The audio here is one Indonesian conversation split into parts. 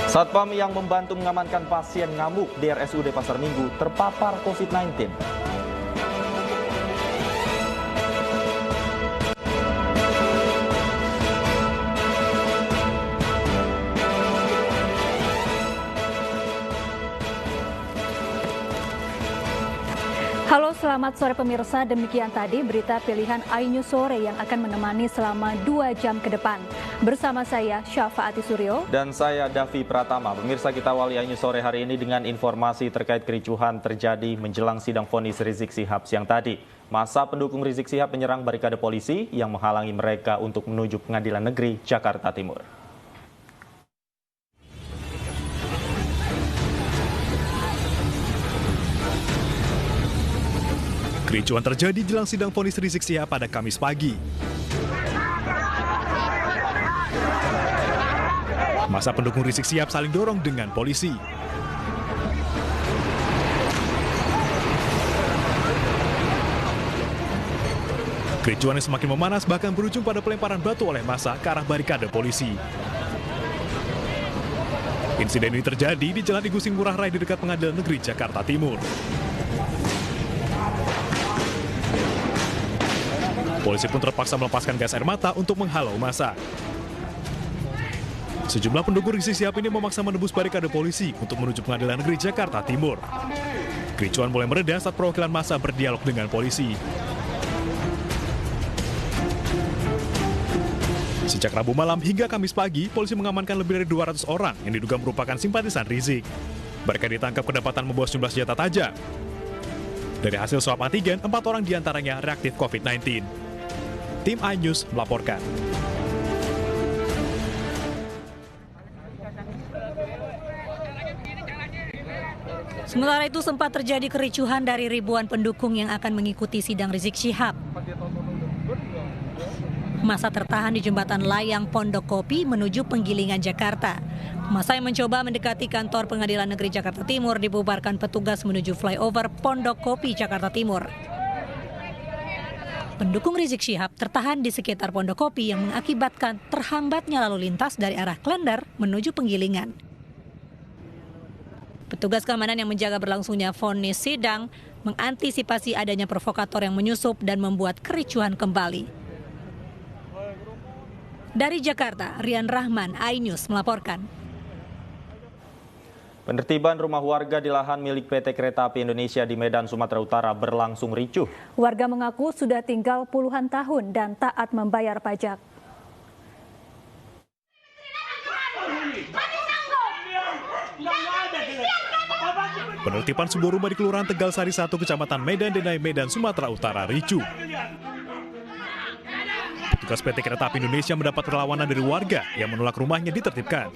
Satpam yang membantu mengamankan pasien ngamuk di RSUD Pasar Minggu terpapar COVID-19. Halo, selamat sore pemirsa. Demikian tadi berita pilihan iNews Sore yang akan menemani selama 2 jam ke depan. Bersama saya, Syafaati Suryo. Dan saya, Davi Pratama. Pemirsa, kita awali iNews Sore hari ini dengan informasi terkait kericuhan terjadi menjelang sidang vonis Rizik Syihab siang tadi. Massa pendukung Rizik Syihab menyerang barikade polisi yang menghalangi mereka untuk menuju Pengadilan Negeri Jakarta Timur. Kericuhan terjadi jelang sidang vonis Rizik Syihab pada Kamis pagi. Massa pendukung Rizik Syihab saling dorong dengan polisi. Kericuhan yang semakin memanas bahkan berujung pada pelemparan batu oleh massa ke arah barikade polisi. Insiden ini terjadi di Jalan Igusti Ngurah Rai di dekat Pengadilan Negeri Jakarta Timur. Polisi pun terpaksa melepaskan gas air mata untuk menghalau massa. Sejumlah pendukung Rizik Syihab ini memaksa menembus barikade polisi untuk menuju Pengadilan Negeri Jakarta Timur. Kericuhan mulai mereda saat perwakilan massa berdialog dengan polisi. Sejak Rabu malam hingga Kamis pagi, polisi mengamankan lebih dari 200 orang yang diduga merupakan simpatisan Rizik. Mereka ditangkap kedapatan membawa sejumlah senjata tajam. Dari hasil swab antigen, 4 orang diantaranya reaktif COVID-19. Tim iNews melaporkan. Sementara itu sempat terjadi kericuhan dari ribuan pendukung yang akan mengikuti sidang Rizik Syihab. Massa tertahan di jembatan layang Pondok Kopi menuju Penggilingan, Jakarta. Massa yang mencoba mendekati kantor Pengadilan Negeri Jakarta Timur dibubarkan petugas menuju flyover Pondok Kopi, Jakarta Timur. Pendukung Rizik Syihab tertahan di sekitar Pondok Kopi yang mengakibatkan terhambatnya lalu lintas dari arah Klender menuju Penggilingan. Petugas keamanan yang menjaga berlangsungnya vonis sidang mengantisipasi adanya provokator yang menyusup dan membuat kericuhan kembali. Dari Jakarta, Rian Rahman, iNews melaporkan. Penertiban rumah warga di lahan milik PT Kereta Api Indonesia di Medan, Sumatera Utara berlangsung ricuh. Warga mengaku sudah tinggal puluhan tahun dan taat membayar pajak. Penertiban sebuah rumah di Kelurahan Tegal Sari 1, Kecamatan Medan Denai, Medan, Sumatera Utara ricuh. Petugas PT Kereta Api Indonesia mendapat perlawanan dari warga yang menolak rumahnya ditertibkan.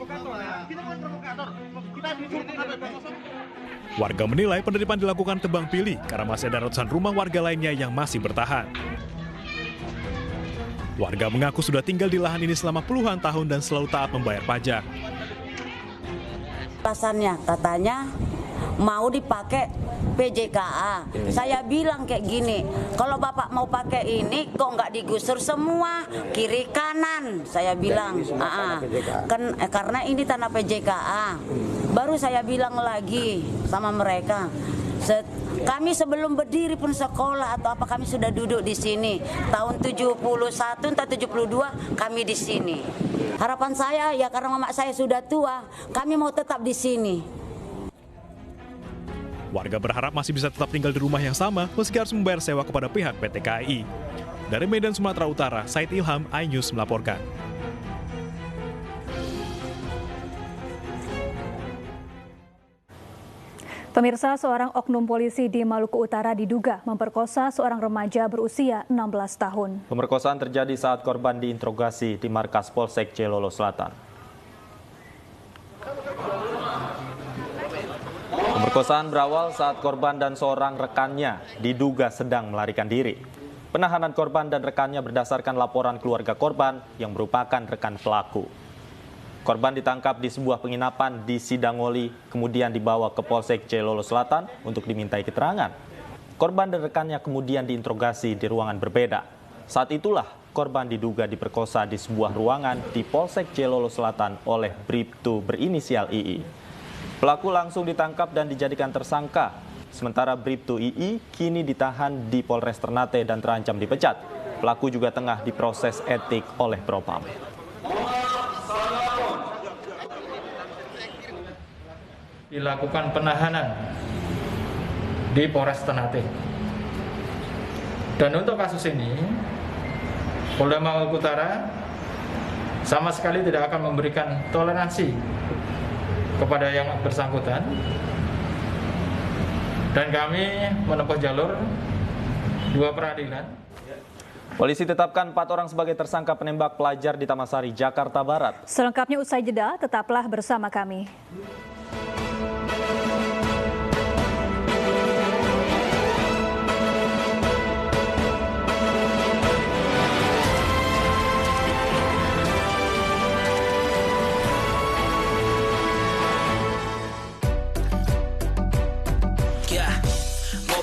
Warga menilai penertiban dilakukan tebang pilih karena masih ada ratusan rumah warga lainnya yang masih bertahan. Warga mengaku sudah tinggal di lahan ini selama puluhan tahun dan selalu taat membayar pajak. Alasannya katanya mau dipakai PJKA. Saya bilang kayak gini, kalau Bapak mau pakai ini kok nggak digusur semua kiri kanan? Saya bilang, karena ini tanah PJKA. Baru saya bilang lagi sama mereka, kami sebelum berdiri pun sekolah atau apa kami sudah duduk di sini. Tahun 71 entah 72 kami di sini. Harapan saya ya karena mama saya sudah tua, kami mau tetap di sini. Warga berharap masih bisa tetap tinggal di rumah yang sama meski harus membayar sewa kepada pihak PT KAI. Dari Medan, Sumatera Utara, Said Ilham, iNews melaporkan. Pemirsa, seorang oknum polisi di Maluku Utara diduga memperkosa seorang remaja berusia 16 tahun. Pemerkosaan terjadi saat korban diinterogasi di markas Polsek Celolo Selatan. Pemerkosaan berawal saat korban dan seorang rekannya diduga sedang melarikan diri. Penahanan korban dan rekannya berdasarkan laporan keluarga korban yang merupakan rekan pelaku. Korban ditangkap di sebuah penginapan di Sidangoli, kemudian dibawa ke Polsek Celolo Selatan untuk dimintai keterangan. Korban dan rekannya kemudian diinterogasi di ruangan berbeda. Saat itulah korban diduga diperkosa di sebuah ruangan di Polsek Jelolo Selatan oleh Bribtu berinisial II. Pelaku langsung ditangkap dan dijadikan tersangka. Sementara Bribtu II kini ditahan di Polres Ternate dan terancam dipecat. Pelaku juga tengah diproses etik oleh Propam. Dilakukan penahanan di Polres Ternate. Dan untuk kasus ini, Polda Maluku Utara sama sekali tidak akan memberikan toleransi kepada yang bersangkutan. Dan kami menempuh jalur 2 peradilan. Polisi tetapkan 4 orang sebagai tersangka penembak pelajar di Taman Sari, Jakarta Barat. Selengkapnya usai jeda, tetaplah bersama kami.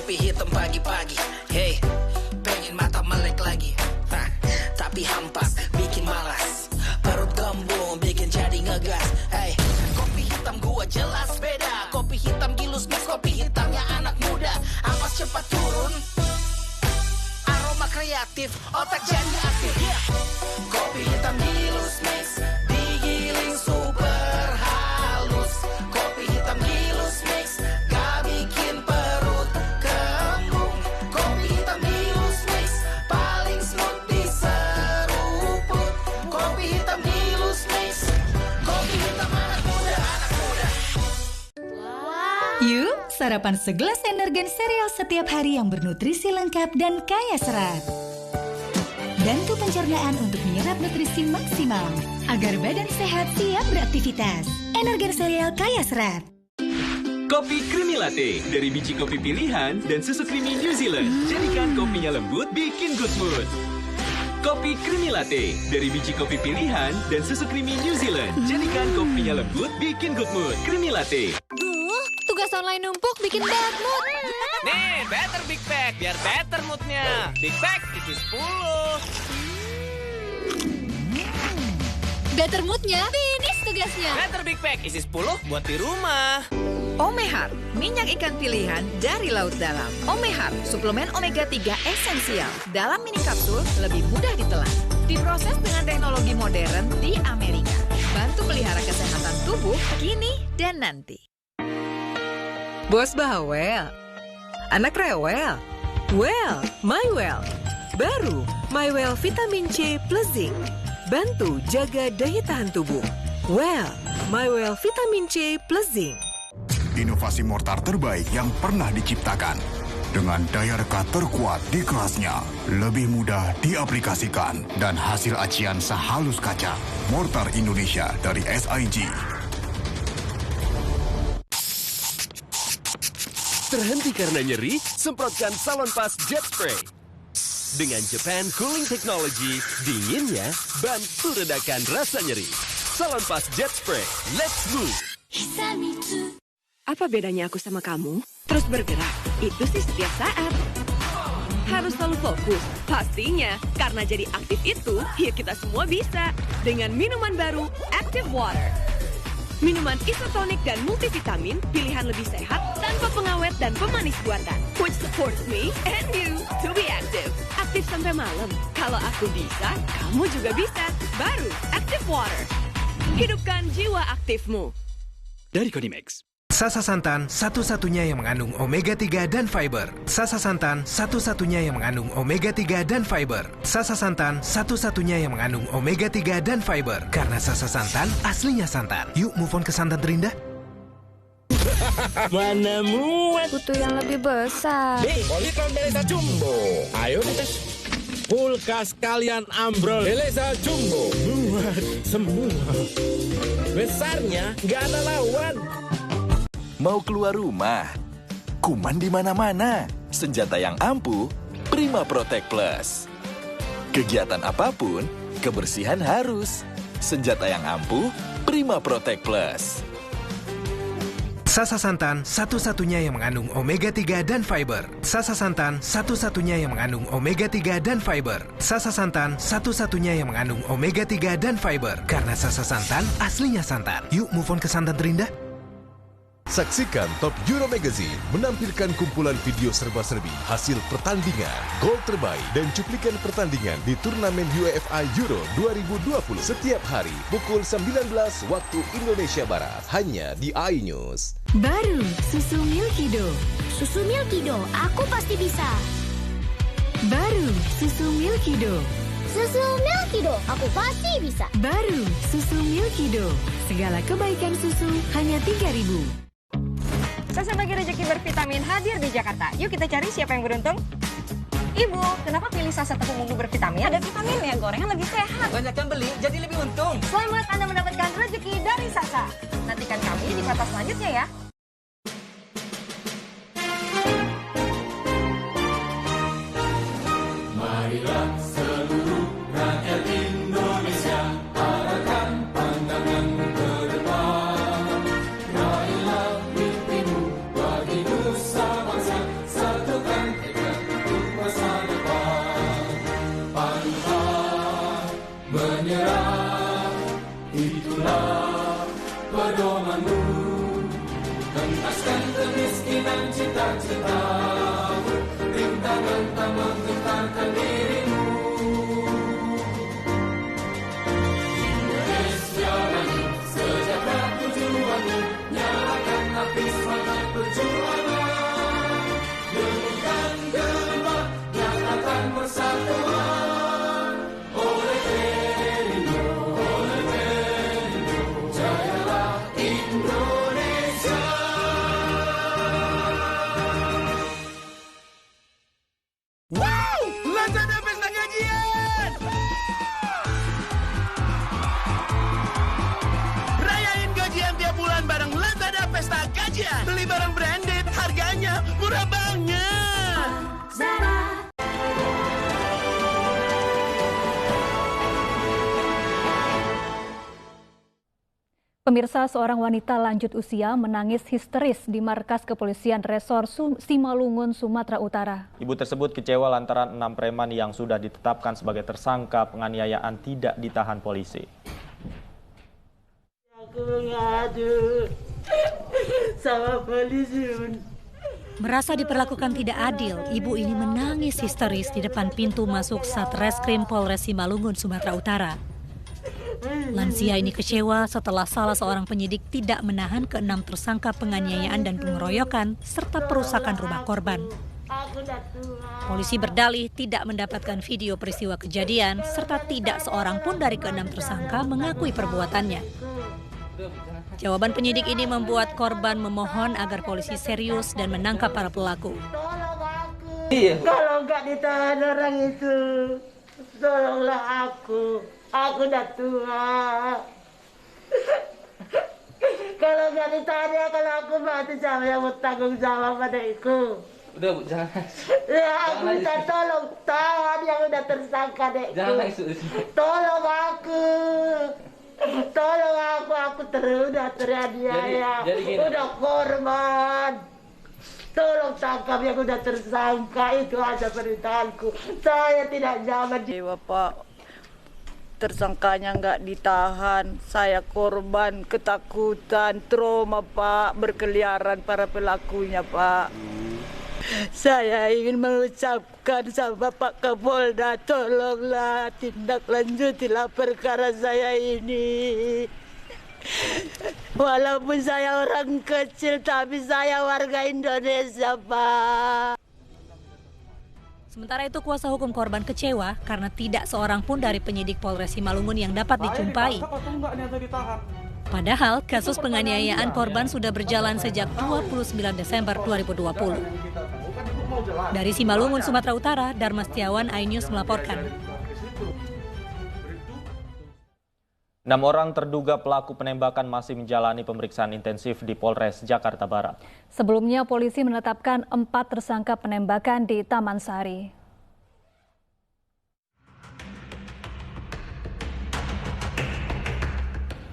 Hitam pagi-pagi, hey, pengen mata melek lagi, tapi hampas, bikin malas, perut gembung, bikin jadi ngegas, hey, kopi hitam gua jelas beda, kopi hitam gilus mix, kopi hitamnya anak muda, ampas cepat turun, aroma kreatif, otak jadi aktif, yeah. Kopi hitam gilus mix, digiling super halus, kopi hitam gilus mix, gak bikin perut kembung, kopi hitam gilus mix, paling smooth di seruput, kopi hitam gilus mix, kopi hitam anak muda, anak muda. Yuk, sarapan segelas Energen sereal setiap hari yang bernutrisi lengkap dan kaya serat. Bantu pencernaan untuk menyerap nutrisi maksimal agar badan sehat siap beraktivitas. Energen sereal kaya serat. Kopi Creamy Latte dari biji kopi pilihan dan susu creamy New Zealand. Jadikan kopinya lembut, bikin good mood. Kopi Creamy Latte dari biji kopi pilihan dan susu creamy New Zealand. Jadikan kopinya lembut, bikin good mood. Creamy Latte. Duh, tugas online numpuk bikin bad mood. Nih, Better Big Pack biar better moodnya. Big Pack itu 10. Better moodnya, finish tugasnya. Better Big Pack isi 10 buat di rumah. Omehar, minyak ikan pilihan dari laut dalam. Omehar, suplemen omega 3 esensial. Dalam mini kapsul, lebih mudah ditelan. Diproses dengan teknologi modern di Amerika. Bantu pelihara kesehatan tubuh kini dan nanti. Bos bawel, anak rewel. Well, MyWell. Baru, MyWell Vitamin C plus Zinc. Bantu jaga daya tahan tubuh. Well, MyWell Vitamin C plus Zinc. Inovasi mortar terbaik yang pernah diciptakan. Dengan daya rekat terkuat di kelasnya, lebih mudah diaplikasikan, dan hasil acian sehalus kaca. Mortar Indonesia dari SIG. Terhenti karena nyeri? Semprotkan Salonpas Jet Spray. Dengan Japan Cooling Technology, dinginnya bantu redakan rasa nyeri. Salonpas Jet Spray, let's move! Apa bedanya aku sama kamu? Terus bergerak, itu sih setiap saat. Harus selalu fokus, pastinya. Karena jadi aktif itu, ya kita semua bisa. Dengan minuman baru, Active Water. Minuman isotonik dan multivitamin, pilihan lebih sehat tanpa pengawet dan pemanis buatan. Which supports me and you to be active. Aktif sampai malam. Kalau aku bisa, kamu juga bisa. Baru, Active Water. Hidupkan jiwa aktifmu. Dari Kodimax. Sasa Santan, satu-satunya yang mengandung omega 3 dan fiber. Sasa Santan, satu-satunya yang mengandung omega 3 dan fiber. Sasa Santan, satu-satunya yang mengandung omega 3 dan fiber. Karena Sasa Santan, aslinya santan. Yuk move on ke santan terindah. Mana muat? Butuh yang lebih besar. Iklan Beleza Jumbo. Ayo dites. Kulkas kalian ambrol. Beleza Jumbo. Muat semua. Besarnya nggak ada lawan. Mau keluar rumah? Kuman di mana-mana. Senjata yang ampuh, Prima Protect Plus. Kegiatan apapun, kebersihan harus. Senjata yang ampuh, Prima Protect Plus. Sasa Santan, satu-satunya yang mengandung omega 3 dan fiber. Sasa Santan, satu-satunya yang mengandung omega 3 dan fiber. Sasa Santan, satu-satunya yang mengandung omega 3 dan fiber. Karena Sasa Santan, aslinya santan. Yuk move on ke santan terindah. Saksikan Top Euro Magazine menampilkan kumpulan video serba-serbi hasil pertandingan, gol terbaik, dan cuplikan pertandingan di turnamen UEFA Euro 2020 setiap hari pukul 19 waktu Indonesia Barat hanya di iNews. Baru susu Milkido. Susu Milkido, aku pasti bisa. Baru susu Milkido. Susu Milkido, aku pasti bisa. Baru susu Milkido. Segala kebaikan susu hanya 3.000. Sasa bagi rezeki bervitamin hadir di Jakarta. Yuk kita cari siapa yang beruntung. Ibu, kenapa pilih Sasa tepung ungu bervitamin? Ada vitaminnya, gorengan lebih sehat. Banyak yang beli, jadi lebih untung. Selamat Anda mendapatkan rezeki dari Sasa. Nantikan kami di kota selanjutnya ya. Marilah seluruh rakyat Indonesia arahkan pandangan ke depan. Raihlah mimpimu bagi nusa bangsa, satukan tekad untuk masa depan. Pantang menyerah, itulah pedomanmu. Kentaskan kemiskinan cita-citamu, rintangan tak menggentarkan dirimu. Indonesia maju, sejahtera tujuanmu, nyalakan api semangat perjuangan. Dengarkan gelombang, nyatakan persatuan. Oleh Perindo, jayalah Indonesia. Wow! Lazada Pesta Gajian! Rayain gajian tiap bulan bareng Lazada Pesta Gajian. Beli barang branded, harganya murah banget. Zara. Pemirsa, seorang wanita lanjut usia menangis histeris di markas kepolisian Resor Simalungun, Sumatera Utara. Ibu tersebut kecewa lantaran 6 preman yang sudah ditetapkan sebagai tersangka penganiayaan tidak ditahan polisi. Aku ngadu sama polisi. Merasa diperlakukan tidak adil, ibu ini menangis histeris di depan pintu masuk Satreskrim Polres Simalungun, Sumatera Utara. Lansia ini kecewa setelah salah seorang penyidik tidak menahan ke-6 tersangka penganiayaan dan pengeroyokan serta perusakan rumah korban. Polisi berdalih tidak mendapatkan video peristiwa kejadian serta tidak seorang pun dari ke-6 tersangka mengakui perbuatannya. Jawaban penyidik ini membuat korban memohon agar polisi serius dan menangkap para pelaku. Kalau nggak ditahan orang itu, tolonglah aku. Aku udah tua. Kalau nggak ditanya, kalau aku mati, siapa yang mau tanggung jawab pada itu? Udah Bu, jangan. Ya, aku minta tolong tahan yang udah tersangka dek. Jangan nangis. Tolong aku. Tolong aku udah teraniaya. Udah korban. Tolong tangkap yang udah tersangka, itu aja perintahku. Saya tidak nyaman. Bapak, tersangkanya nggak ditahan, saya korban ketakutan, trauma Pak, berkeliaran para pelakunya Pak. Saya ingin mengucapkan sama Pak Kapolda, tolonglah tindak lanjutilah perkara saya ini. Walaupun saya orang kecil, tapi saya warga Indonesia Pak. Sementara itu kuasa hukum korban kecewa karena tidak seorang pun dari penyidik Polres Simalungun yang dapat dijumpai. Padahal kasus penganiayaan korban sudah berjalan sejak 29 Desember 2020. Dari Simalungun, Sumatera Utara, Dharma Setiawan, iNews melaporkan. 6 orang terduga pelaku penembakan masih menjalani pemeriksaan intensif di Polres Jakarta Barat. Sebelumnya polisi menetapkan 4 tersangka penembakan di Taman Sari.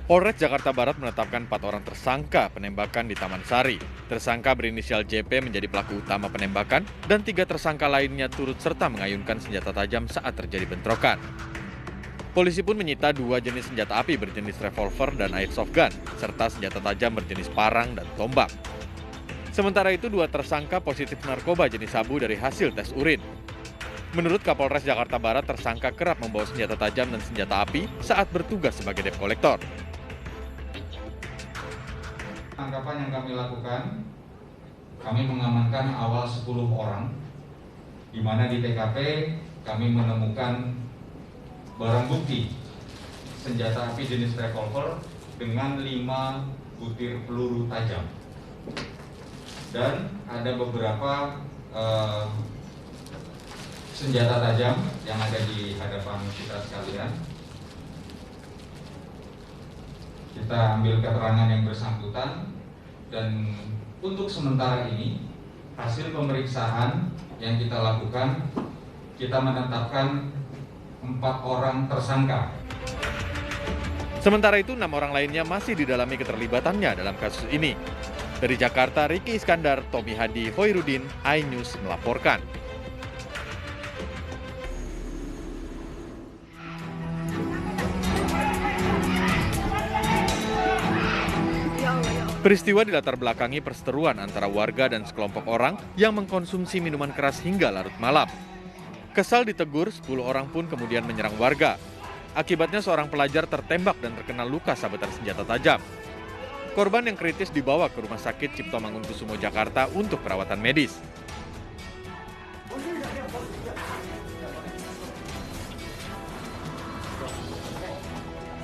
Polres Jakarta Barat menetapkan 4 orang tersangka penembakan di Taman Sari. Tersangka berinisial JP menjadi pelaku utama penembakan dan 3 tersangka lainnya turut serta mengayunkan senjata tajam saat terjadi bentrokan. Polisi pun menyita 2 jenis senjata api berjenis revolver dan airsoft gun, serta senjata tajam berjenis parang dan tombak. Sementara itu 2 tersangka positif narkoba jenis sabu dari hasil tes urin. Menurut Kapolres Jakarta Barat, tersangka kerap membawa senjata tajam dan senjata api saat bertugas sebagai debt collector. Tangkapan yang kami lakukan, kami mengamankan awal 10 orang, di mana di TKP kami menemukan barang bukti senjata api jenis revolver dengan 5 butir peluru tajam, dan ada beberapa senjata tajam yang ada di hadapan kita sekalian. Kita ambil keterangan yang bersangkutan, dan untuk sementara ini hasil pemeriksaan yang kita lakukan, kita menetapkan 4 orang tersangka. Sementara itu 6 orang lainnya masih didalami keterlibatannya dalam kasus ini. Dari Jakarta, Riki Iskandar, Tommy Hadi, Hoirudin, iNews melaporkan. Peristiwa dilatar belakangi perseteruan antara warga dan sekelompok orang yang mengkonsumsi minuman keras hingga larut malam. Kesal ditegur, 10 orang pun kemudian menyerang warga. Akibatnya seorang pelajar tertembak dan terkena luka sabetan senjata tajam. Korban yang kritis dibawa ke Rumah Sakit Cipto Mangunkusumo Jakarta untuk perawatan medis.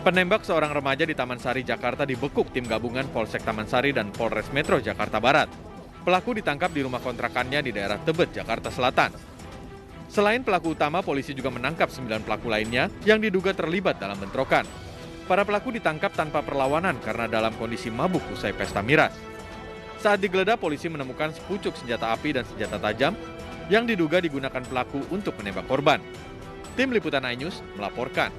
Penembak seorang remaja di Taman Sari, Jakarta dibekuk tim gabungan Polsek Taman Sari dan Polres Metro Jakarta Barat. Pelaku ditangkap di rumah kontrakannya di daerah Tebet, Jakarta Selatan. Selain pelaku utama, polisi juga menangkap 9 pelaku lainnya yang diduga terlibat dalam bentrokan. Para pelaku ditangkap tanpa perlawanan karena dalam kondisi mabuk usai pesta miras. Saat digeledah, polisi menemukan sepucuk senjata api dan senjata tajam yang diduga digunakan pelaku untuk menembak korban. Tim Liputan iNews melaporkan.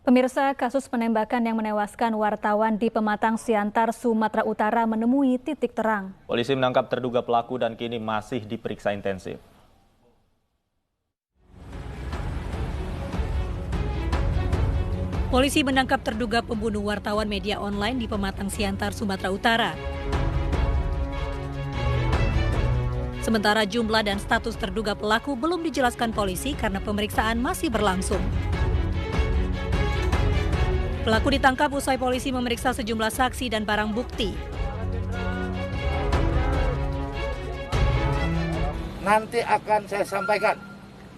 Pemirsa, kasus penembakan yang menewaskan wartawan di Pematang Siantar, Sumatera Utara menemui titik terang. Polisi menangkap terduga pelaku dan kini masih diperiksa intensif. Polisi menangkap terduga pembunuh wartawan media online di Pematang Siantar, Sumatera Utara. Sementara jumlah dan status terduga pelaku belum dijelaskan polisi karena pemeriksaan masih berlangsung. Pelaku ditangkap usai polisi memeriksa sejumlah saksi dan barang bukti. Nanti akan saya sampaikan,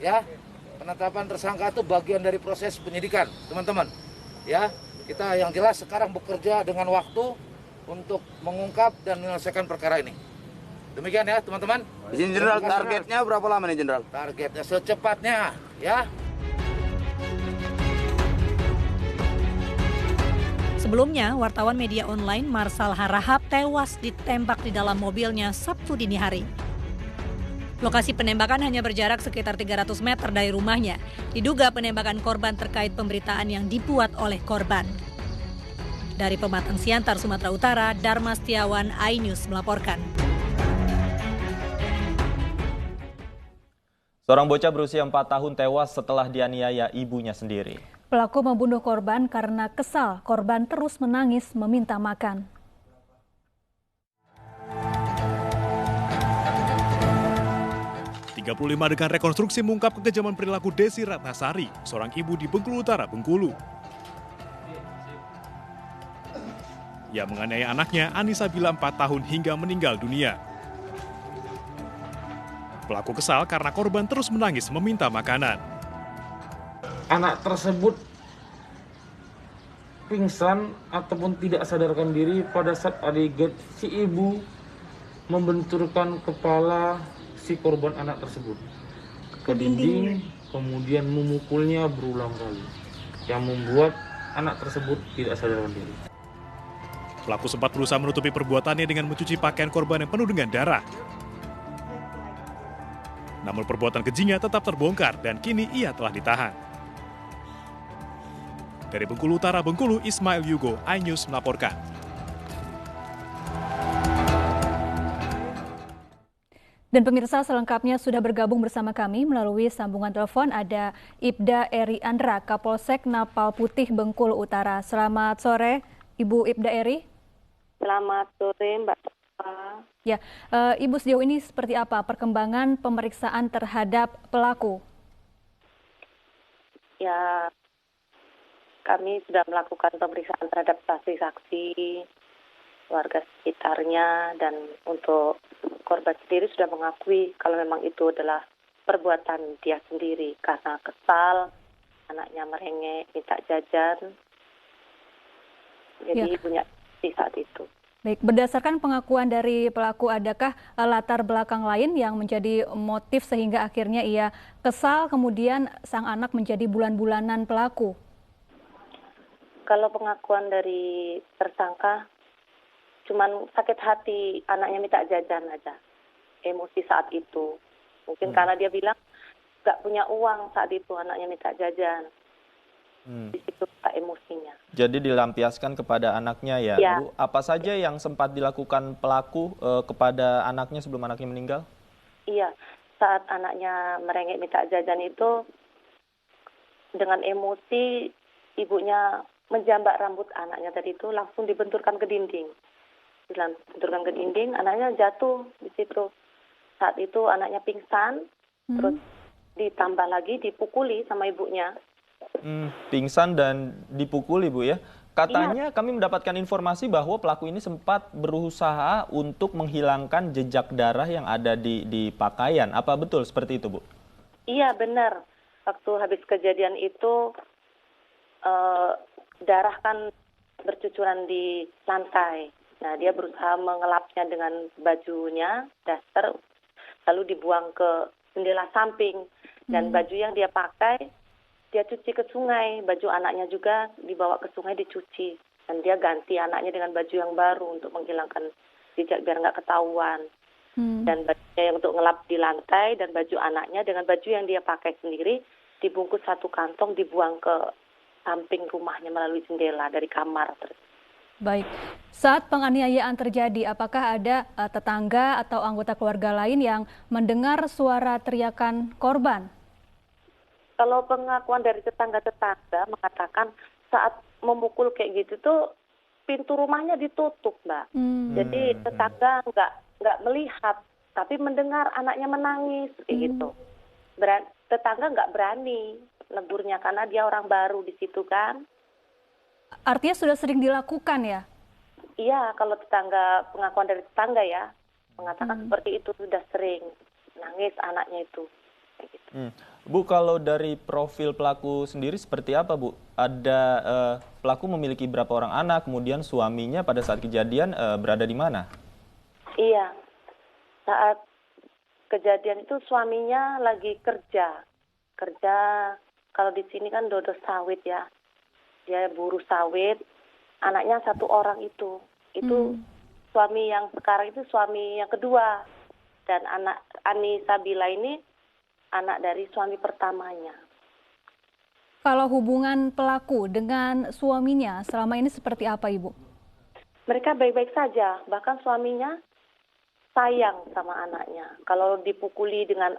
ya. Penetapan tersangka itu bagian dari proses penyidikan, teman-teman. Ya, kita yang jelas sekarang bekerja dengan waktu untuk mengungkap dan menyelesaikan perkara ini. Demikian ya, teman-teman. Izin Jenderal, targetnya berapa lama nih, Jenderal? Targetnya secepatnya, ya. Sebelumnya, wartawan media online Marsal Harahap tewas ditembak di dalam mobilnya Sabtu dini hari. Lokasi penembakan hanya berjarak sekitar 300 meter dari rumahnya. Diduga penembakan korban terkait pemberitaan yang dibuat oleh korban. Dari Pematang Siantar, Sumatera Utara, Dharma Setiawan, iNews melaporkan. Seorang bocah berusia 4 tahun tewas setelah dianiaya ibunya sendiri. Pelaku membunuh korban karena kesal. Korban terus menangis meminta makan. Dengan rekonstruksi mengungkap kekejaman perilaku Desi Ratnasari, seorang ibu di Bengkulu Utara, Bengkulu. Ia menganiaya anaknya Anissa Bila 4 tahun hingga meninggal dunia. Pelaku kesal karena korban terus menangis meminta makanan. Anak tersebut pingsan ataupun tidak sadarkan diri pada saat adegan si ibu membenturkan kepala si korban anak tersebut ke dinding, kemudian memukulnya berulang kali, yang membuat anak tersebut tidak sadarkan diri. Pelaku sempat berusaha menutupi perbuatannya dengan mencuci pakaian korban yang penuh dengan darah. Namun perbuatan kejinya tetap terbongkar dan kini ia telah ditahan. Dari Bengkulu Utara, Bengkulu, Ismail Yugo, iNews melaporkan. Dan pemirsa, selengkapnya sudah bergabung bersama kami melalui sambungan telepon ada Ibda Eri Andra, Kapolsek Napal Putih Bengkulu Utara. Selamat sore, Ibu Ibda Eri. Selamat sore, Mbak. Ya, Ibu, sejauh ini seperti apa perkembangan pemeriksaan terhadap pelaku? Ya, kami sudah melakukan pemeriksaan terhadap saksi-saksi, warga sekitarnya, dan untuk korban sendiri sudah mengakui kalau memang itu adalah perbuatan dia sendiri karena kesal, anaknya merengek, minta jajan, jadi punya di saat itu. Baik, berdasarkan pengakuan dari pelaku, adakah latar belakang lain yang menjadi motif sehingga akhirnya ia kesal, kemudian sang anak menjadi bulan-bulanan pelaku? Kalau pengakuan dari tersangka, cuman sakit hati anaknya minta jajan aja, emosi saat itu. Mungkin karena dia bilang nggak punya uang saat itu anaknya minta jajan. Di situ emosinya. Jadi dilampiaskan kepada anaknya ya, ya, Bu. Apa saja yang sempat dilakukan pelaku kepada anaknya sebelum anaknya meninggal? Iya, saat anaknya merengek minta jajan itu dengan emosi ibunya menjambak rambut anaknya tadi itu langsung dibenturkan ke dinding. Dibenturkan ke dinding, anaknya jatuh di situ. Saat itu anaknya pingsan, terus ditambah lagi dipukuli sama ibunya. Pingsan dan dipukuli, Bu ya. Katanya kami mendapatkan informasi bahwa pelaku ini sempat berusaha untuk menghilangkan jejak darah yang ada di pakaian. Apa betul seperti itu, Bu? Iya, benar. Waktu habis kejadian itu darah kan bercucuran di lantai. Nah, dia berusaha mengelapnya dengan bajunya, daster, lalu dibuang ke jendela samping. Dan baju yang dia pakai, dia cuci ke sungai. Baju anaknya juga dibawa ke sungai dicuci. Dan dia ganti anaknya dengan baju yang baru untuk menghilangkan jejak biar nggak ketahuan. Dan bajunya yang untuk ngelap di lantai dan baju anaknya dengan baju yang dia pakai sendiri dibungkus satu kantong dibuang ke samping rumahnya melalui jendela dari kamar. Baik, saat penganiayaan terjadi, apakah ada tetangga atau anggota keluarga lain yang mendengar suara teriakan korban? Kalau pengakuan dari tetangga-tetangga mengatakan saat memukul kayak gitu tuh pintu rumahnya ditutup, Mbak. Jadi tetangga nggak melihat, tapi mendengar anaknya menangis kayak gitu. Tetangga nggak berani negurnya karena dia orang baru di situ kan. Artinya sudah sering dilakukan ya? Iya, kalau pengakuan dari tetangga ya, mengatakan seperti itu sudah sering nangis anaknya itu. Gitu. Bu, kalau dari profil pelaku sendiri seperti apa, Bu? Ada pelaku memiliki berapa orang anak, kemudian suaminya pada saat kejadian berada di mana? Iya, saat kejadian itu suaminya lagi kerja kalau di sini kan dodo sawit ya. Dia buruh sawit, anaknya satu orang itu suami yang sekarang itu suami yang kedua, dan anak Ani Sabila ini anak dari suami pertamanya. Kalau hubungan pelaku dengan suaminya selama ini seperti apa, Ibu? Mereka baik-baik saja, bahkan suaminya sayang sama anaknya. Kalau dipukuli dengan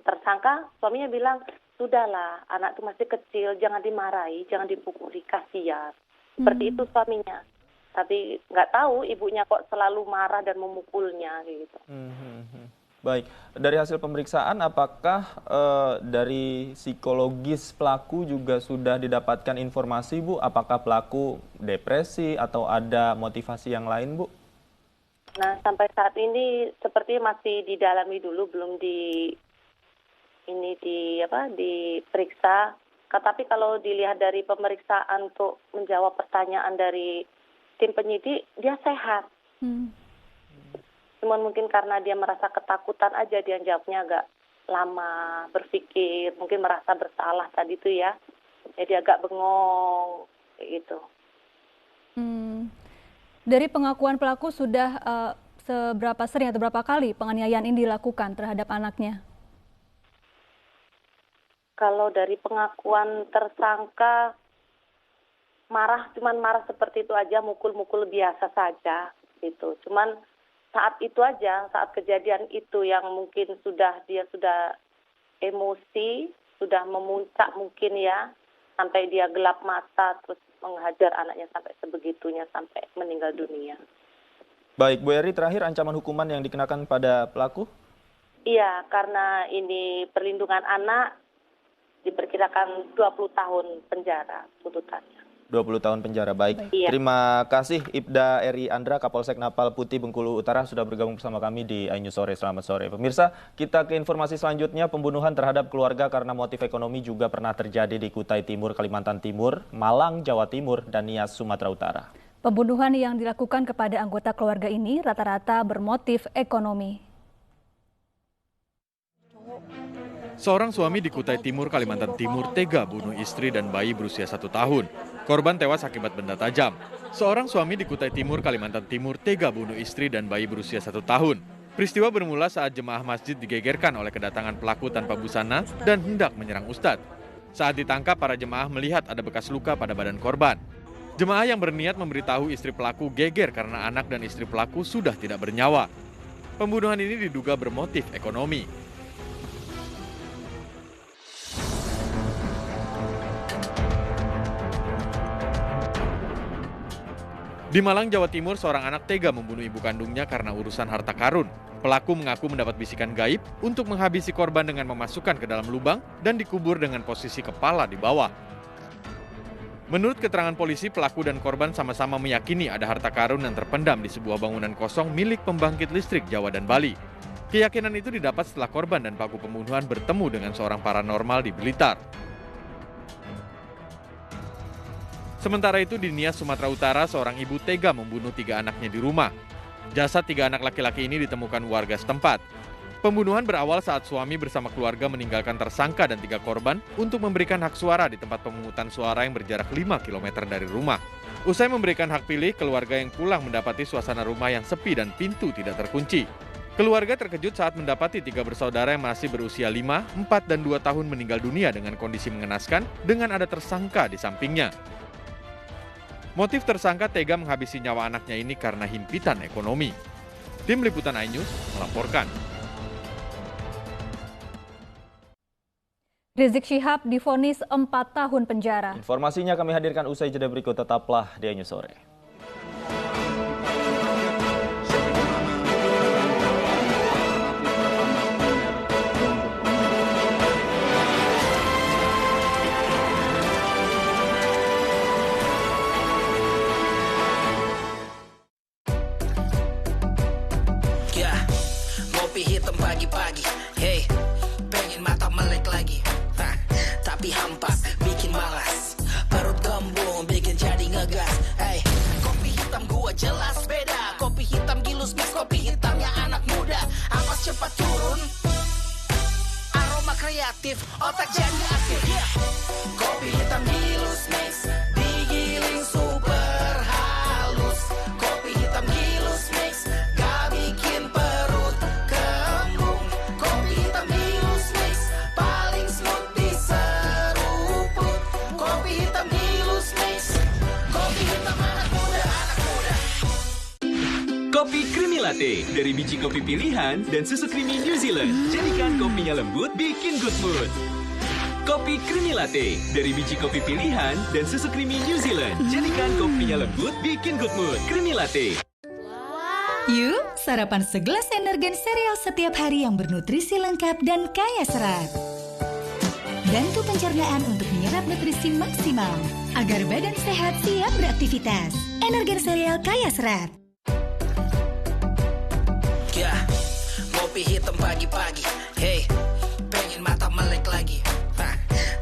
tersangka, suaminya bilang, sudahlah, anak itu masih kecil, jangan dimarahi, jangan dipukuli, kasihan. Seperti itu suaminya. Tapi nggak tahu ibunya kok selalu marah dan memukulnya gitu. Baik, dari hasil pemeriksaan apakah dari psikologis pelaku juga sudah didapatkan informasi, Bu? Apakah pelaku depresi atau ada motivasi yang lain, Bu? Nah, sampai saat ini seperti masih didalami dulu, belum diperiksa. Tapi kalau dilihat dari pemeriksaan untuk menjawab pertanyaan dari tim penyidik, dia sehat. Cuman mungkin karena dia merasa ketakutan aja, dia jawabnya agak lama berpikir, mungkin merasa bersalah tadi itu ya. Jadi agak bengong, kayak gitu. Dari pengakuan pelaku sudah seberapa sering atau berapa kali penganiayaan ini dilakukan terhadap anaknya? Kalau dari pengakuan tersangka, cuman marah seperti itu aja, mukul-mukul biasa saja gitu. Cuman saat itu aja, saat kejadian itu yang mungkin dia sudah emosi, sudah memuncak mungkin ya, sampai dia gelap mata terus menghajar anaknya sampai sebegitunya, sampai meninggal dunia. Baik, Bu Eri, terakhir ancaman hukuman yang dikenakan pada pelaku? Iya, karena ini perlindungan anak, diperkirakan 20 tahun penjara tuntutannya. 20 tahun penjara, baik. Iya. Terima kasih Ibda Eri Andra, Kapolsek Napal Putih Bengkulu Utara sudah bergabung bersama kami di iNews Sore. Selamat sore. Pemirsa, kita ke informasi selanjutnya. Pembunuhan terhadap keluarga karena motif ekonomi juga pernah terjadi di Kutai Timur, Kalimantan Timur, Malang, Jawa Timur, dan Nias, Sumatera Utara. Pembunuhan yang dilakukan kepada anggota keluarga ini rata-rata bermotif ekonomi. Seorang suami di Kutai Timur, Kalimantan Timur tega bunuh istri dan bayi berusia 1 tahun. Korban tewas akibat benda tajam. Seorang suami di Kutai Timur, Kalimantan Timur tega bunuh istri dan bayi berusia 1 tahun. Peristiwa bermula saat jemaah masjid digegerkan oleh kedatangan pelaku tanpa busana dan hendak menyerang ustadz. Saat ditangkap, para jemaah melihat ada bekas luka pada badan korban. Jemaah yang berniat memberitahu istri pelaku geger karena anak dan istri pelaku sudah tidak bernyawa. Pembunuhan ini diduga bermotif ekonomi. Di Malang, Jawa Timur, seorang anak tega membunuh ibu kandungnya karena urusan harta karun. Pelaku mengaku mendapat bisikan gaib untuk menghabisi korban dengan memasukkan ke dalam lubang dan dikubur dengan posisi kepala di bawah. Menurut keterangan polisi, pelaku dan korban sama-sama meyakini ada harta karun yang terpendam di sebuah bangunan kosong milik pembangkit listrik Jawa dan Bali. Keyakinan itu didapat setelah korban dan pelaku pembunuhan bertemu dengan seorang paranormal di Blitar. Sementara itu di Nias, Sumatera Utara, seorang ibu tega membunuh 3 anaknya di rumah. Jasad 3 anak laki-laki ini ditemukan warga setempat. Pembunuhan berawal saat suami bersama keluarga meninggalkan tersangka dan 3 korban untuk memberikan hak suara di tempat pemungutan suara yang berjarak 5 km dari rumah. Usai memberikan hak pilih, keluarga yang pulang mendapati suasana rumah yang sepi dan pintu tidak terkunci. Keluarga terkejut saat mendapati 3 bersaudara yang masih berusia 5, 4, dan 2 tahun meninggal dunia dengan kondisi mengenaskan dengan ada tersangka di sampingnya. Motif tersangka tega menghabisi nyawa anaknya ini karena himpitan ekonomi. Tim Liputan iNews melaporkan. Rizik Syihab divonis 4 tahun penjara. Informasinya kami hadirkan usai jeda berikut, tetaplah di iNews Sore. Hitam pagi-pagi, hey, pengen mata melek lagi, tapi hampas, bikin malas, perut gembung, bikin jadi ngegas, hey, kopi hitam gua jelas beda, kopi hitam gilus mix, kopi hitamnya anak muda, ampas cepat turun, aroma kreatif, otak jadi aktif, yeah. Kopi hitam gilus mix, digiling super halus, kopi hitam gilus mix, gak bikin perut kembung, kopi hitam gilus mix, paling smooth di seruput, kopi hitam gilus mix, kopi hitam anak muda, anak muda. Kopi Creamy Latte dari biji kopi pilihan dan susu creamy New Zealand. Jadikan kopinya lembut, bikin good mood. Kopi Creamy Latte dari biji kopi pilihan dan susu creamy New Zealand. Jadikan kopinya lembut, bikin good mood. Creamy Latte. Yuk, sarapan segelas Energen sereal setiap hari yang bernutrisi lengkap dan kaya serat. Bantu pencernaan untuk menyerap nutrisi maksimal agar badan sehat siap beraktivitas. Energen sereal kaya serat. Ya, kopi hitam pagi-pagi, hey, pengen mata melek lagi,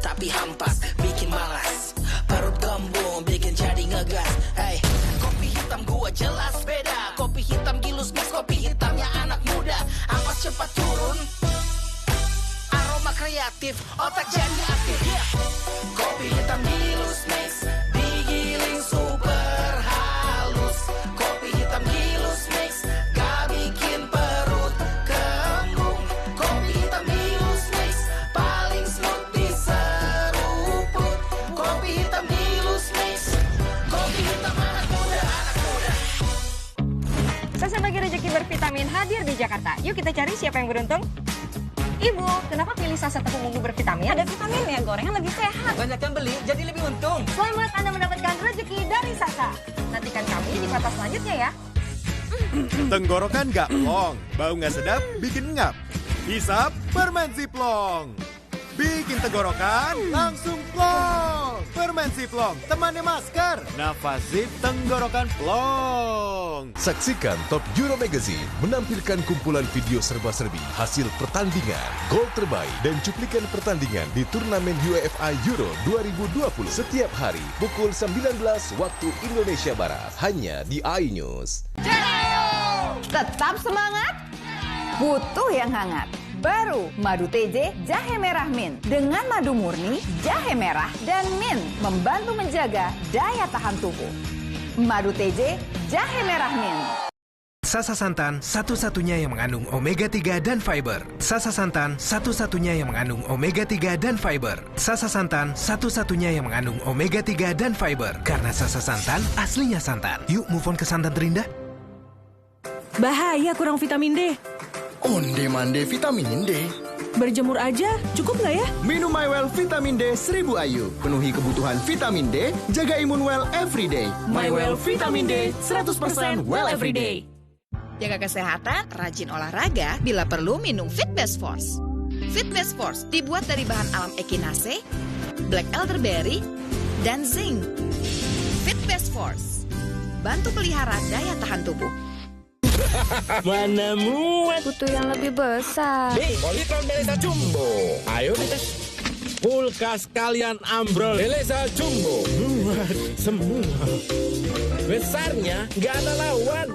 tapi hampas, bikin malas, perut gembung, bikin jadi ngegas, hey, kopi hitam gua jelas beda, kopi hitam gilus mix, kopi hitamnya anak muda, ampas cepat turun, aroma kreatif, otak jadi aktif, yeah. Kopi hitam gilus mix, digiling super halus, kopi hitam gilus mix, gak di Jakarta. Yuk kita cari siapa yang beruntung. Ibu, kenapa pilih Sasa tepung ungu bervitamin? Ada vitaminnya, gorengan lebih sehat. Banyak yang beli, jadi lebih untung. Selamat Anda mendapatkan rezeki dari Sasa. Nantikan kami di kota selanjutnya ya. Tenggorokan gak plong, bau gak sedap, bikin ngap. Hisap permen Ziploong. Bikin tenggorokan langsung plong. Permen Ziploong, temannya masker. Nafas zip tenggorokan plong. Saksikan Top Euro Magazine menampilkan kumpulan video serba-serbi hasil pertandingan, gol terbaik, dan cuplikan pertandingan di turnamen UEFA Euro 2020 setiap hari pukul 19 waktu Indonesia Barat. Hanya di iNews. Tetap semangat, butuh yang hangat. Baru Madu TJ Jahe Merah Mint. Dengan madu murni, jahe merah, dan mint membantu menjaga daya tahan tubuh. Madu TJ Jahe Merah Mint. Sasa Santan satu-satunya yang mengandung omega 3 dan fiber. Sasa Santan satu-satunya yang mengandung omega 3 dan fiber. Sasa Santan satu-satunya yang mengandung omega 3 dan fiber. Karena Sasa Santan aslinya santan. Yuk move on ke santan terindah. Bahaya kurang vitamin D. Onde-mande vitamin D. Berjemur aja, cukup nggak ya? Minum MyWell Vitamin D 1000 IU. Penuhi kebutuhan vitamin D, jaga imun well everyday. MyWell Vitamin D 100% well everyday. Jaga kesehatan, rajin olahraga, bila perlu minum Fit Best Force. Fit Best Force dibuat dari bahan alam echinacea, black elderberry, dan zinc. Fit Best Force, bantu pelihara daya tahan tubuh. Mana muat? Butuh yang lebih besar. Nih, Polytron Beleza Jumbo. Ayo dites. Kulkas kalian ambrol. Beleza Jumbo. Muat semua. Besarnya nggak ada lawan.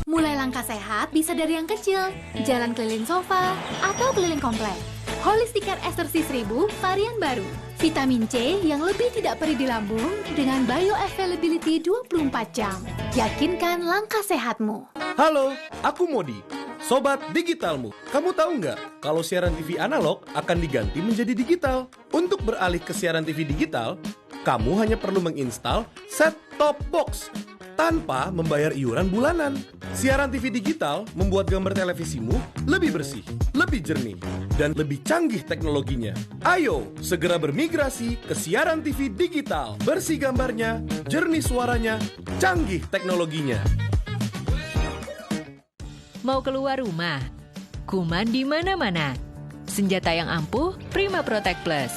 Mulai langkah sehat bisa dari yang kecil. Jalan keliling sofa atau keliling komplek. Holistic Care Ester C1000 varian baru. Vitamin C yang lebih tidak perih di lambung dengan bioavailability 24 jam. Yakinkan langkah sehatmu. Halo, aku Modi, sobat digitalmu. Kamu tahu nggak kalau siaran TV analog akan diganti menjadi digital? Untuk beralih ke siaran TV digital, kamu hanya perlu menginstal set-top box tanpa membayar iuran bulanan. Siaran TV digital membuat gambar televisimu lebih bersih, lebih jernih, dan lebih canggih teknologinya. Ayo, segera bermigrasi ke siaran TV digital. Bersih gambarnya, jernih suaranya, canggih teknologinya. Mau keluar rumah? Kuman di mana-mana. Senjata yang ampuh, Prima Protect Plus.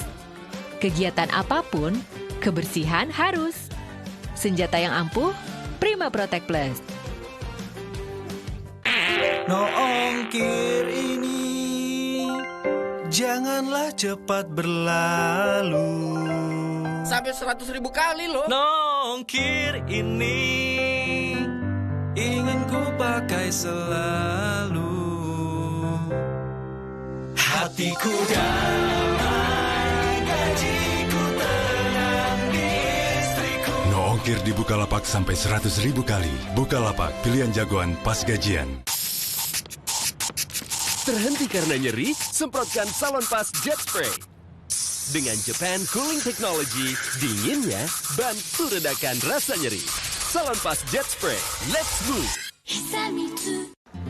Kegiatan apapun, kebersihan harus. Senjata yang ampuh, Prima Protect Plus. No ongkir ini, janganlah cepat berlalu. Sampai 100.000 kali loh. No ongkir ini, ingin ku pakai selalu. Hatiku damai, gajiku tenang di istriku. No ongkir di Bukalapak sampai 100.000 kali. Bukalapak, pilihan jagoan pas gajian. Terhenti karena nyeri? Semprotkan Salonpas Jet Spray. Dengan Japan Cooling Technology, dinginnya bantu redakan rasa nyeri. Salonpas Jet Spray, let's move.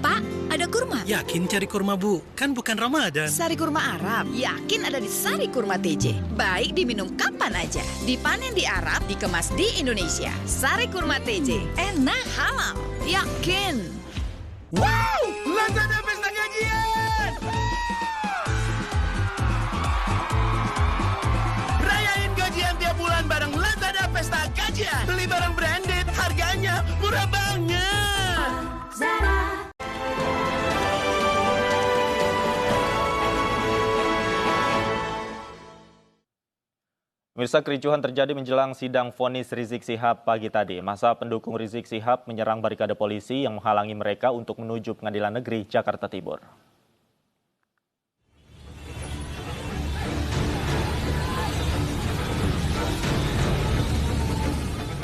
Pak, ada kurma? Yakin cari kurma, Bu? Kan bukan Ramadan. Sari kurma Arab. Yakin ada di Sari Kurma TJ. Baik diminum kapan aja. Dipanen di Arab, dikemas di Indonesia. Sari Kurma TJ. Enak, halal. Yakin. Wow! Lazada Pesta Gajian! Rayain gajian tiap bulan bareng Lazada Pesta Gajian. Beli barang branded, harganya murah banget. Zara. Pemirsa, kericuhan terjadi menjelang sidang vonis Rizik Syihab pagi tadi. Massa pendukung Rizik Syihab menyerang barikade polisi yang menghalangi mereka untuk menuju Pengadilan Negeri Jakarta Timur.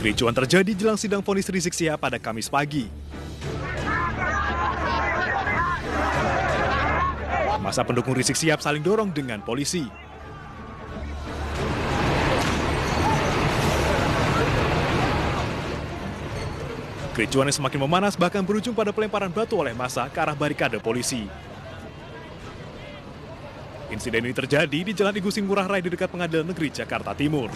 Kericuhan terjadi jelang sidang vonis Rizik Syihab pada Kamis pagi. Massa pendukung Rizik Syihab saling dorong dengan polisi. Kericuan yang semakin memanas bahkan berujung pada pelemparan batu oleh massa ke arah barikade polisi. Insiden ini terjadi di Jalan Igusti Ngurah Rai di dekat Pengadilan Negeri Jakarta Timur.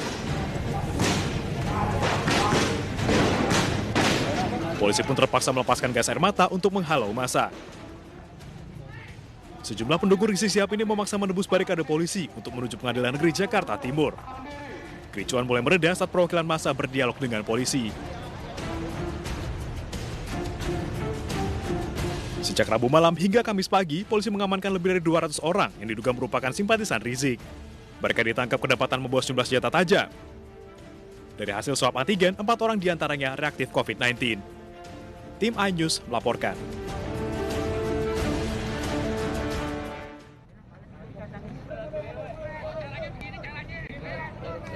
Polisi pun terpaksa melepaskan gas air mata untuk menghalau massa. Sejumlah pendukung Rizik Syihab ini memaksa menembus barikade polisi untuk menuju Pengadilan Negeri Jakarta Timur. Kericuan mulai mereda saat perwakilan massa berdialog dengan polisi. Sejak Rabu malam hingga Kamis pagi, polisi mengamankan lebih dari 200 orang yang diduga merupakan simpatisan Rizik. Mereka ditangkap kedapatan membawa sejumlah senjata tajam. Dari hasil swab antigen, 4 orang diantaranya reaktif COVID-19. Tim iNews melaporkan.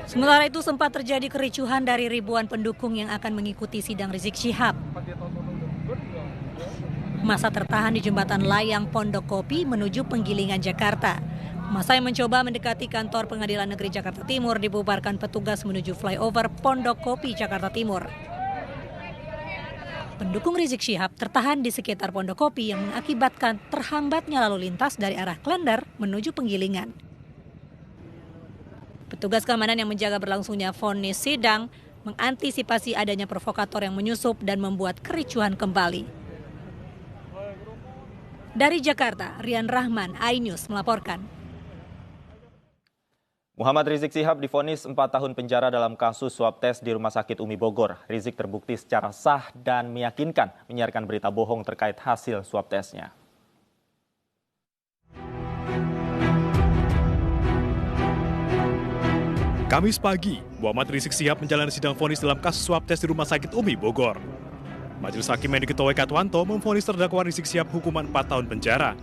Sementara itu sempat terjadi kericuhan dari ribuan pendukung yang akan mengikuti sidang Rizik Syihab. Massa tertahan di jembatan layang Pondok Kopi menuju Penggilingan, Jakarta. Massa yang mencoba mendekati kantor Pengadilan Negeri Jakarta Timur dibubarkan petugas menuju flyover Pondok Kopi, Jakarta Timur. Pendukung Rizik Syihab tertahan di sekitar Pondok Kopi yang mengakibatkan terhambatnya lalu lintas dari arah Klender menuju Penggilingan. Petugas keamanan yang menjaga berlangsungnya vonis sidang mengantisipasi adanya provokator yang menyusup dan membuat kericuhan kembali. Dari Jakarta, Rian Rahman, iNews melaporkan. Muhammad Rizik Syihab divonis 4 tahun penjara dalam kasus swab tes di Rumah Sakit Umi Bogor. Rizik terbukti secara sah dan meyakinkan menyiarkan berita bohong terkait hasil swab tesnya. Kamis pagi, Muhammad Rizik Syihab menjalani sidang vonis dalam kasus swab tes di Rumah Sakit Umi Bogor. Majelis Hakim yang diketuai Katwanto memvonis terdakwa Rizik Syihab hukuman 4 tahun penjara.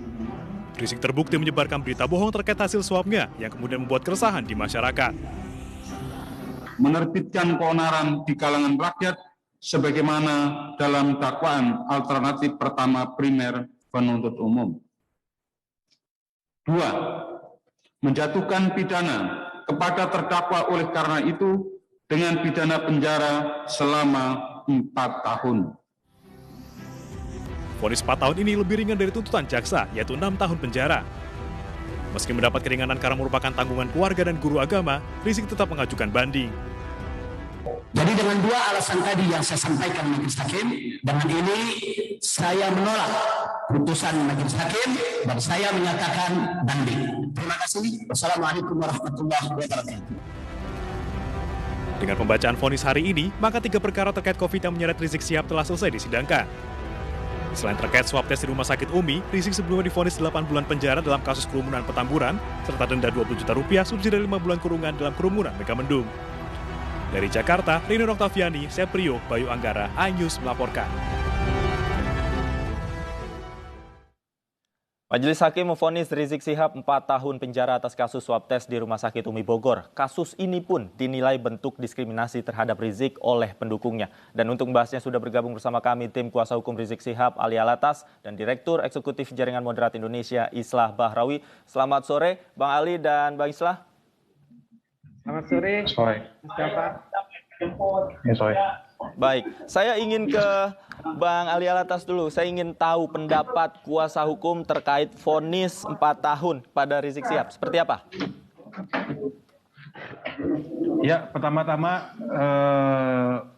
Rizik terbukti menyebarkan berita bohong terkait hasil swabnya yang kemudian membuat keresahan di masyarakat. Menerbitkan keonaran di kalangan rakyat sebagaimana dalam dakwaan alternatif pertama primer penuntut umum. 2. Menjatuhkan pidana kepada terdakwa oleh karena itu dengan pidana penjara selama 4 tahun. Vonis 4 tahun ini lebih ringan dari tuntutan jaksa, yaitu 6 tahun penjara. Meski mendapat keringanan karena merupakan tanggungan keluarga dan guru agama, Rizik tetap mengajukan banding. Jadi dengan 2 alasan tadi yang saya sampaikan Majelis Hakim, dengan ini saya menolak putusan Majelis Hakim dan saya menyatakan banding. Terima kasih. Wassalamualaikum warahmatullahi wabarakatuh. Dengan pembacaan vonis hari ini, maka 3 perkara terkait COVID yang menyeret Rizik Syihab telah selesai disidangkan. Selain terkait swab tes di Rumah Sakit Umi, Rizik sebelumnya divonis 8 bulan penjara dalam kasus kerumunan Petamburan, serta denda Rp20 juta, subsidi 5 bulan kurungan dalam kerumunan Megamendung. Dari Jakarta, Rino Oktaviani, Seprio, Bayu Anggara, iNews melaporkan. Majelis Hakim memvonis Rizik Syihab 4 tahun penjara atas kasus swab tes di Rumah Sakit Umi Bogor. Kasus ini pun dinilai bentuk diskriminasi terhadap Rizik oleh pendukungnya. Dan untuk membahasnya sudah bergabung bersama kami tim kuasa hukum Rizik Syihab, Ali Alatas, dan Direktur Eksekutif Jaringan Moderat Indonesia, Islah Bahrawi. Selamat sore, Bang Ali dan Bang Islah. Selamat sore. Sore. Siapa? Ya, sore. Baik, saya ingin ke Bang Ali Alatas dulu. Saya ingin tahu pendapat kuasa hukum terkait vonis 4 tahun pada Rizik Syihab. Seperti apa? Ya, pertama-tama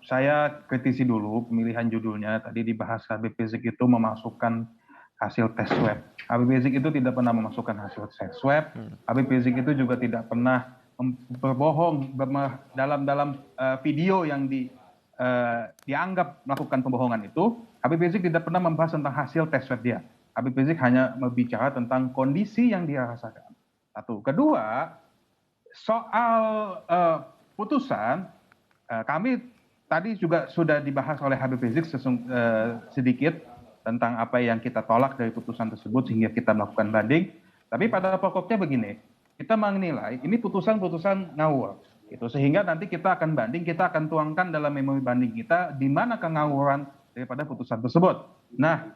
saya kritisi dulu pemilihan judulnya. Tadi dibahas Habib Rizik itu memasukkan hasil tes swab. Habib Rizik itu tidak pernah memasukkan hasil tes swab. Habib Rizik itu juga tidak pernah berbohong dalam video yang dianggap melakukan pembohongan itu. Habib Rizik tidak pernah membahas tentang hasil tes swab dia. Habib Rizik hanya berbicara tentang kondisi yang dia rasakan. Satu. Kedua, soal putusan, kami tadi juga sudah dibahas oleh Habib Rizik sedikit tentang apa yang kita tolak dari putusan tersebut sehingga kita melakukan banding. Tapi pada pokoknya begini, kita menilai ini putusan-putusan ngawur. Itu sehingga nanti kita akan banding, kita akan tuangkan dalam memori banding kita di mana kengawuran daripada putusan tersebut. Nah,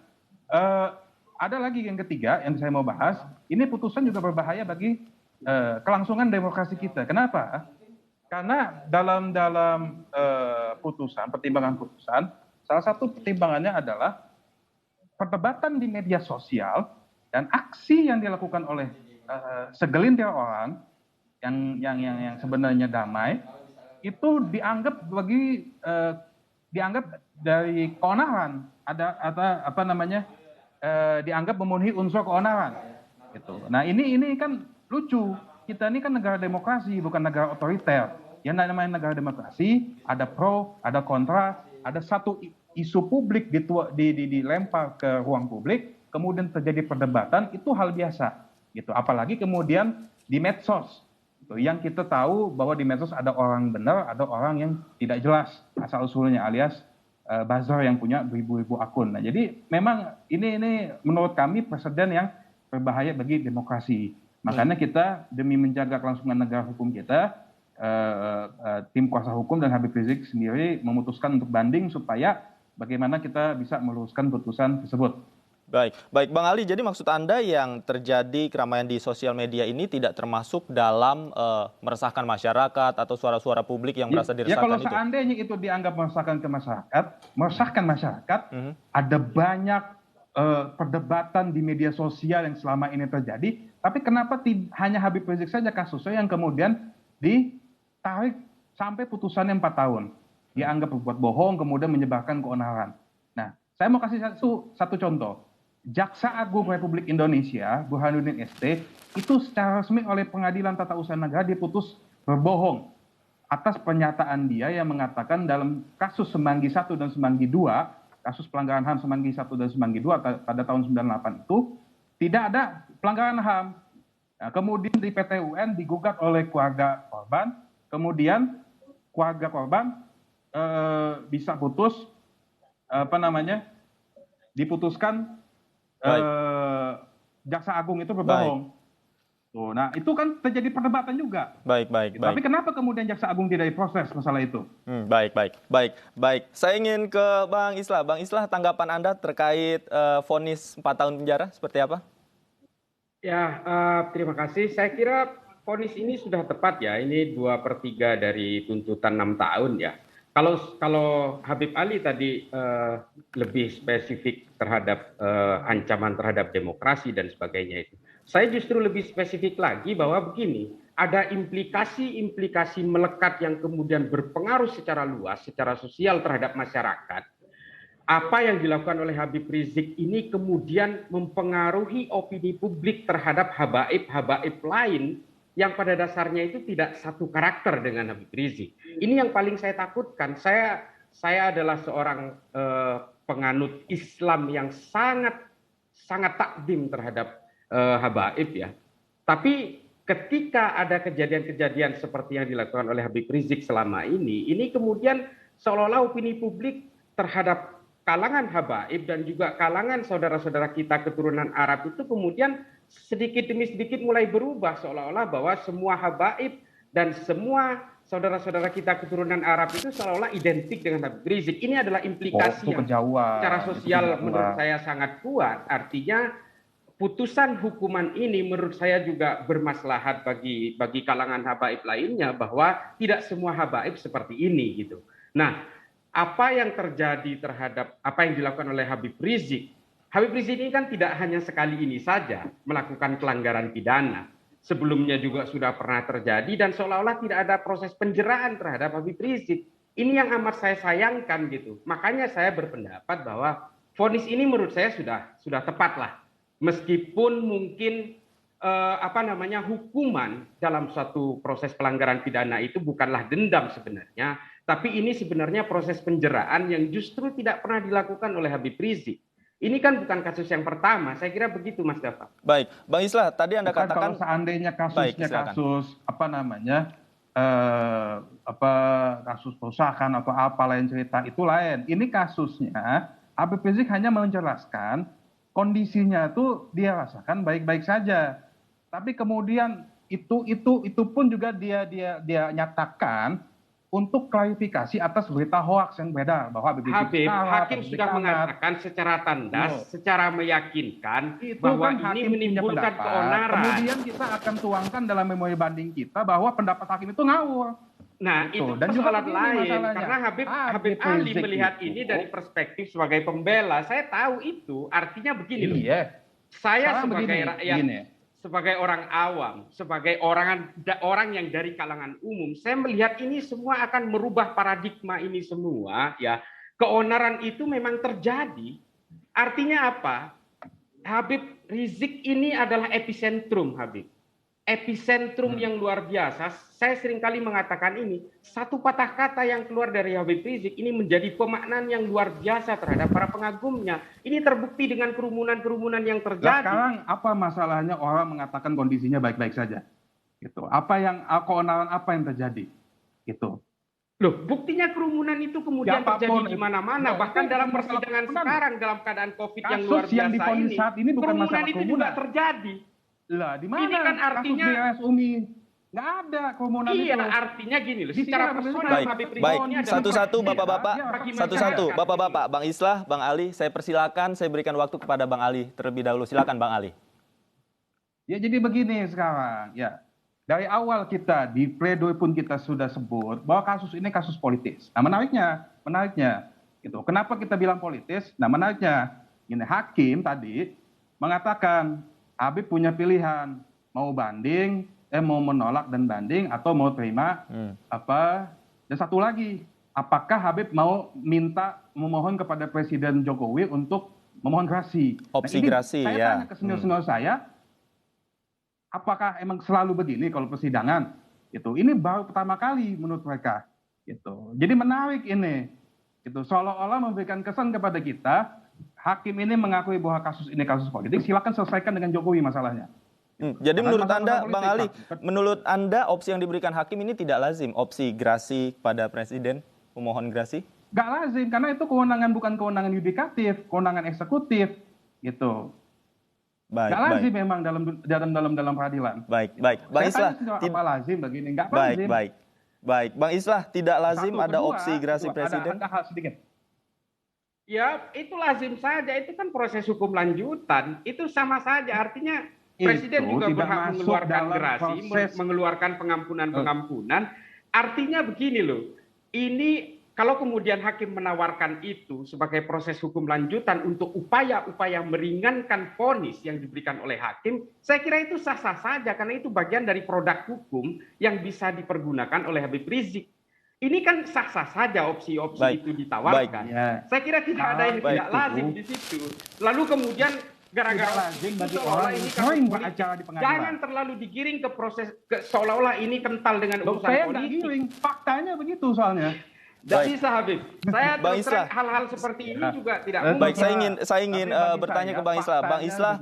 ada lagi yang ketiga yang saya mau bahas. Ini putusan juga berbahaya bagi kelangsungan demokrasi kita. Kenapa? Karena dalam putusan, pertimbangan putusan, salah satu pertimbangannya adalah perdebatan di media sosial dan aksi yang dilakukan oleh segelintir orang yang sebenarnya damai itu dianggap dari keonaran, dianggap memenuhi unsur keonaran. Gitu. Nah ini kan lucu. Kita ini kan negara demokrasi, bukan negara otoriter. Yang namanya negara demokrasi, ada pro, ada kontra, ada satu isu publik dilempar ke ruang publik, kemudian terjadi perdebatan, itu hal biasa. Gitu. Apalagi kemudian di medsos, gitu, yang kita tahu bahwa di medsos ada orang benar, ada orang yang tidak jelas asal-usulnya, alias buzzer yang punya beribu-ribu akun. Nah, jadi memang ini menurut kami presiden yang berbahaya bagi demokrasi. Makanya kita demi menjaga kelangsungan negara hukum kita, tim kuasa hukum dan Habib Rizik sendiri memutuskan untuk banding supaya bagaimana kita bisa meluruskan putusan tersebut. Baik, Bang Ali, jadi maksud Anda yang terjadi keramaian di sosial media ini tidak termasuk dalam meresahkan masyarakat atau suara-suara publik yang merasa diresahkan itu? Ya kalau seandainya itu dianggap meresahkan masyarakat, ada banyak perdebatan di media sosial yang selama ini terjadi, tapi kenapa hanya Habib Rizik saja kasusnya yang kemudian ditarik sampai putusannya 4 tahun. Dianggap berbuat bohong, kemudian menyebarkan keonaran. Nah, saya mau kasih satu contoh. Jaksa Agung Republik Indonesia, Burhanuddin ST, itu secara resmi oleh Pengadilan Tata Usaha Negara diputus berbohong atas pernyataan dia yang mengatakan dalam kasus Semanggi 1 dan Semanggi 2, kasus pelanggaran HAM Semanggi 1 dan Semanggi 2 pada tahun 98 itu, tidak ada pelanggaran HAM. Nah, kemudian di PT UN digugat oleh keluarga korban, kemudian keluarga korban bisa diputuskan Jaksa Agung itu berbohong. Tuh, nah itu kan terjadi perdebatan juga. Baik. Tapi kenapa kemudian Jaksa Agung tidak diproses masalah itu? Baik. Saya ingin ke Bang Islah. Bang Islah, tanggapan Anda terkait vonis 4 tahun penjara seperti apa? Ya, terima kasih. Saya kira vonis ini sudah tepat ya. Ini 2/3 dari tuntutan 6 tahun ya. Kalau Habib Ali tadi lebih spesifik terhadap ancaman terhadap demokrasi dan sebagainya itu, saya justru lebih spesifik lagi bahwa begini, ada implikasi-implikasi melekat yang kemudian berpengaruh secara luas, secara sosial terhadap masyarakat. Apa yang dilakukan oleh Habib Rizik ini kemudian mempengaruhi opini publik terhadap habaib lain yang pada dasarnya itu tidak satu karakter dengan Habib Rizik. Ini yang paling saya takutkan. Saya adalah seorang penganut Islam yang sangat takdim terhadap habaib ya. Tapi ketika ada kejadian-kejadian seperti yang dilakukan oleh Habib Rizik selama ini kemudian seolah-olah opini publik terhadap kalangan habaib dan juga kalangan saudara-saudara kita keturunan Arab itu kemudian sedikit demi sedikit mulai berubah, seolah-olah bahwa semua habaib dan semua saudara-saudara kita keturunan Arab itu seolah-olah identik dengan Habib Rizik. Ini adalah implikasi yang secara sosial menurut saya sangat kuat. Artinya putusan hukuman ini menurut saya juga bermaslahat bagi kalangan habaib lainnya, bahwa tidak semua habaib seperti ini gitu. Nah, apa yang terjadi terhadap apa yang dilakukan oleh Habib Rizik ini kan tidak hanya sekali ini saja melakukan pelanggaran pidana. Sebelumnya juga sudah pernah terjadi dan seolah-olah tidak ada proses penjeraan terhadap Habib Rizik. Ini yang amat saya sayangkan gitu. Makanya saya berpendapat bahwa vonis ini menurut saya sudah tepat lah. Meskipun mungkin hukuman dalam suatu proses pelanggaran pidana itu bukanlah dendam sebenarnya, tapi ini sebenarnya proses penjeraan yang justru tidak pernah dilakukan oleh Habib Rizik. Ini kan bukan kasus yang pertama, saya kira begitu Mas Dafa. Baik, Bang Islah, tadi Anda katakan kalau seandainya kasusnya kasus kasus perusahaan atau apa lain cerita itu lain. Ini kasusnya Habib Rizik hanya menjelaskan kondisinya itu dia rasakan baik-baik saja. Tapi kemudian itu pun juga dia nyatakan untuk klarifikasi atas berita hoaks yang beredar bahwa hakim sudah mengatakan secara tandas, secara meyakinkan bahwa kan ini menimbulkan keonaran. Kemudian kita akan tuangkan dalam memori banding kita bahwa pendapat hakim itu ngawur. Nah, itu Dan juga persoalan begini lain masalahnya. karena Habib Habib Ali Rizik melihat itu- ini dari perspektif sebagai pembela. Saya tahu itu, artinya begini loh. Iya. Saya Sekarang sebagai begini, rakyat, begini. sebagai orang awam, sebagai orang yang dari kalangan umum, saya melihat ini semua akan merubah paradigma ini semua, ya. Keonaran itu memang terjadi. Artinya apa? Habib Rizik ini adalah epicentrum, Habib. Epicentrum yang luar biasa. Saya seringkali mengatakan ini, satu patah kata yang keluar dari Habib Rizik ini menjadi pemaknaan yang luar biasa terhadap para pengagumnya. Ini terbukti dengan kerumunan-kerumunan yang Nah, terjadi. sekarang apa masalahnya orang mengatakan kondisinya baik-baik saja? Gitu. Keonaran apa yang terjadi? Gitu. Loh, buktinya kerumunan itu kemudian Siapapun terjadi di mana-mana. itu- Bahkan itu dalam masalah persidangan kerumunan. sekarang dalam keadaan COVID yang Kasus luar yang biasa divonis ini, saat ini bukan kerumunan masalah itu kerumunan. juga terjadi. Lah, di mana Ini kan artinya kasus BRS Umi? Nggak ada kerumunan iya, itu. artinya gini loh. Di Secara sini personal Baik, Habib Rizik baik. ini adalah Satu-satu presiden Bapak-Bapak, bagi satu-satu masyarakat. Bapak-Bapak, Bang Islah, Bang Ali, saya persilakan, saya berikan waktu kepada Bang Ali terlebih dahulu. Silakan Bang Ali. Ya jadi begini sekarang, ya. Dari awal kita di pledoi pun kita sudah sebut bahwa kasus ini kasus politis. Nah, menariknya gitu. Kenapa kita bilang politis? Nah, menariknya ini hakim tadi mengatakan Habib punya pilihan mau banding, mau menolak dan banding atau mau terima apa. Dan satu lagi, apakah Habib mau memohon kepada Presiden Jokowi untuk memohon gerasi. Opsi Nah, ini gerasi, saya ya. tanya ke senior-senior saya, apakah emang selalu begini kalau persidangan? Gitu. Ini baru pertama kali menurut mereka. Gitu. Jadi menarik ini. Gitu. Seolah-olah memberikan kesan kepada kita, hakim ini mengakui bahwa kasus ini kasus politik, silakan selesaikan dengan Jokowi masalahnya. Jadi Karena menurut masalah Anda, politik, Bang Ali, Pak. menurut Anda opsi yang diberikan hakim ini tidak lazim, opsi gerasi pada Presiden, memohon gerasi? Nggak lazim, karena itu kewenangan bukan kewenangan yudikatif, kewenangan eksekutif. Gitu. Baik, Nggak lazim memang dalam peradilan. Baik. Bang Saya Islah, tanya, apa lazim begini? Nggak baik. lazim. Baik. Bang Islah, tidak lazim Satu, ada kedua, opsi gerasi kedua, Presiden? Ada hal sedikit. Ya, itu lazim saja. Itu kan proses hukum lanjutan. Itu sama saja. Artinya Presiden Itu juga tidak berhak masuk mengeluarkan dalam gerasi, proses. mengeluarkan pengampunan. Artinya begini loh. Ini kalau kemudian hakim menawarkan itu sebagai proses hukum lanjutan untuk upaya-upaya meringankan vonis yang diberikan oleh hakim, saya kira itu sah-sah saja karena itu bagian dari produk hukum yang bisa dipergunakan oleh Habib Rizik. Ini kan sah-sah saja opsi-opsi itu ditawarkan. Ya. Saya kira tidak ada yang tidak lazim di situ. Lalu kemudian gara-gara bagi seolah-olah orang ini yang kasus sering politik, beracara di pengadilan. jangan terlalu digiring ke proses seolah-olah ini kental dengan Loh, urusan saya nggak politik. giring, faktanya begitu soalnya. Tidak bisa Habib. Saya Bang terus terang Islah. hal-hal seperti ini juga tidak mungkin. Baik, saya ingin bertanya ke Bang Islah. Bang Islah,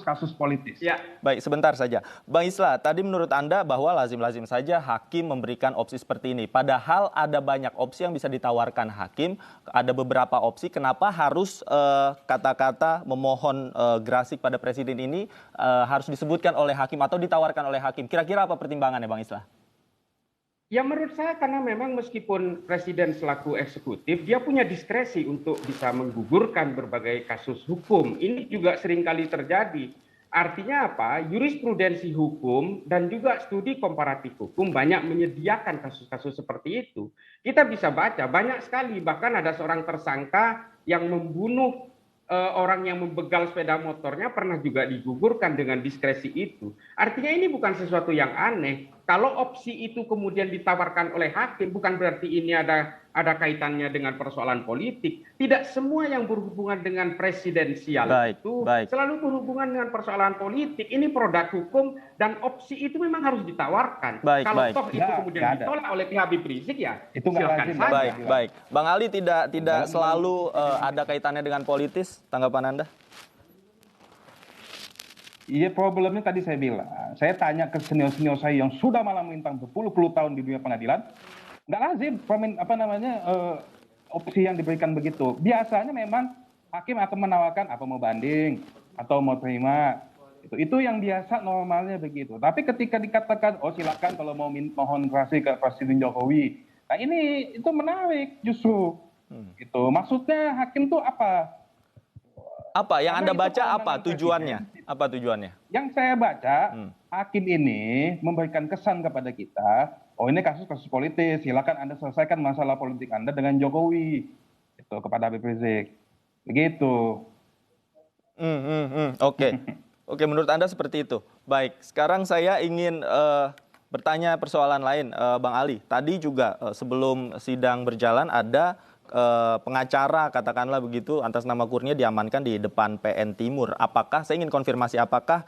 kasus politis. Ya. Baik, sebentar saja. Bang Islah, tadi menurut Anda bahwa lazim-lazim saja hakim memberikan opsi seperti ini. Padahal ada banyak opsi yang bisa ditawarkan hakim. Ada beberapa opsi. Kenapa harus kata-kata memohon gerasi pada Presiden ini harus disebutkan oleh hakim atau ditawarkan oleh hakim? Kira-kira apa pertimbangannya, Bang Islah? Ya menurut saya karena memang meskipun Presiden selaku eksekutif, dia punya diskresi untuk bisa menggugurkan berbagai kasus hukum. Ini juga seringkali terjadi. Artinya apa? Jurisprudensi hukum dan juga studi komparatif hukum banyak menyediakan kasus-kasus seperti itu. Kita bisa baca banyak sekali, bahkan ada seorang tersangka yang membunuh orang yang membegal sepeda motornya pernah juga digugurkan dengan diskresi itu. Artinya ini bukan sesuatu yang aneh. Kalau opsi itu kemudian ditawarkan oleh hakim, bukan berarti ini ada kaitannya dengan persoalan politik. Tidak semua yang berhubungan dengan presidensial selalu berhubungan dengan persoalan politik. Ini produk hukum dan opsi itu memang harus ditawarkan. Kalau toh itu kemudian ditolak oleh pihak Habib Rizik ya itu silakan saja. Baik. Bang Ali tidak selalu ada kaitannya dengan politis. Tanggapan Anda? Iya, problemnya tadi saya bilang. Saya tanya ke senior-senior saya yang sudah malah melintang berpuluh-puluh tahun di dunia pengadilan, nggak lazim opsi yang diberikan begitu. Biasanya memang hakim akan menawarkan apa mau banding atau mau terima. Itu yang biasa normalnya begitu. Tapi ketika dikatakan oh silakan kalau mau mohon gerasi ke Presiden Jokowi. Nah ini itu menarik justru. Gitu. Maksudnya hakim tuh apa? Apa yang Anda baca apa tujuannya? Apa tujuannya? Yang saya baca, hakim ini memberikan kesan kepada kita oh ini kasus politis, silakan Anda selesaikan masalah politik Anda dengan Jokowi, itu kepada Habib Rizik, begitu. Oke, menurut Anda seperti itu. Baik, sekarang saya ingin bertanya persoalan lain, Bang Ali. Tadi juga sebelum sidang berjalan ada pengacara, katakanlah begitu, atas nama Kurnia diamankan di depan PN Timur. Apakah, saya ingin konfirmasi, apakah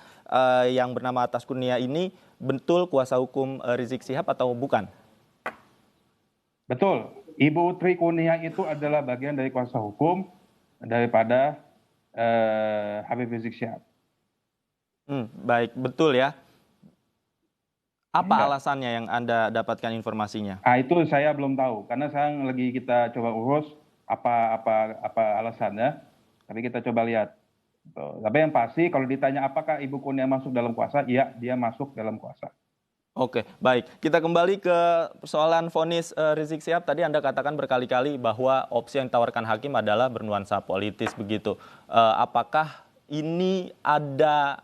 yang bernama atas Kurnia ini betul kuasa hukum Rizik Syihab atau bukan? Betul, Ibu Tri Kurnia itu adalah bagian dari kuasa hukum daripada Habib Rizik Syihab. Baik, betul ya. Apa alasannya yang Anda dapatkan informasinya? Itu saya belum tahu, karena sekarang lagi kita coba urus apa alasannya, tapi kita coba lihat. Tapi yang pasti kalau ditanya apakah Ibu Kurnia masuk dalam kuasa, iya dia masuk dalam kuasa. Oke, baik. Kita kembali ke persoalan vonis Rizik Syihab. Tadi Anda katakan berkali-kali bahwa opsi yang ditawarkan hakim adalah bernuansa politis begitu. Apakah ini ada